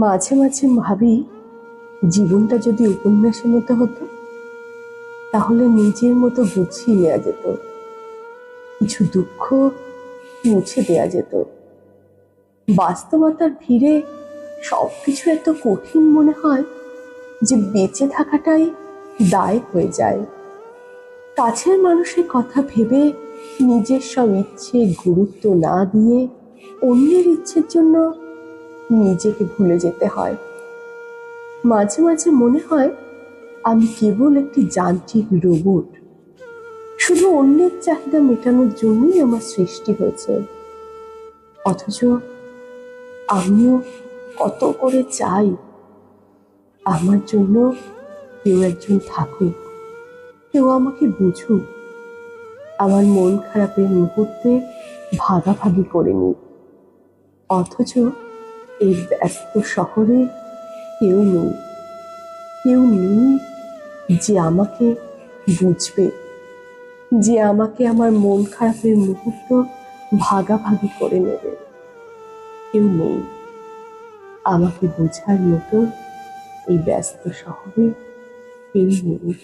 মাঝে মাঝে ভাবি, জীবনটা যদি উপন্যাসের মতো হতো তাহলে নিজের মতো গুছিয়ে নেওয়া যেত, কিছু দুঃখ মুছে দেয়া যেত। বাস্তবতার ভিড়ে সবকিছু এত কঠিন মনে হয় যে বেঁচে থাকাটাই দায় হয়ে যায়। কাছের মানুষের কথা ভেবে নিজের সব ইচ্ছে গুরুত্ব না দিয়ে অন্যের ইচ্ছের জন্য নিজেকে ভুলে যেতে হয়। মাঝে মাঝে মনে হয় আমি কেবল একটি যান্ত্রিক রোবট, শুধু অন্যের চাহিদা মেটানোর জন্যই আমার সৃষ্টি হয়েছে। অথচ আমিও কত করে চাই আমার জন্য কেউ একজন থাকুক, কেউ আমাকে বুঝুক, আমার মন খারাপের মুহূর্তে ভাগাভাগি করে নিক। অথচ এই ব্যস্ত শহরে কেউ নেই, কেউ নেই যে আমাকে বুঝবে, যে আমাকে আমার মন খারাপের মুহূর্ত ভাগাভাগি করে নেবে। কেউ নেই আমাকে বোঝার মতো, এই ব্যস্ত শহরে কেউ নেই।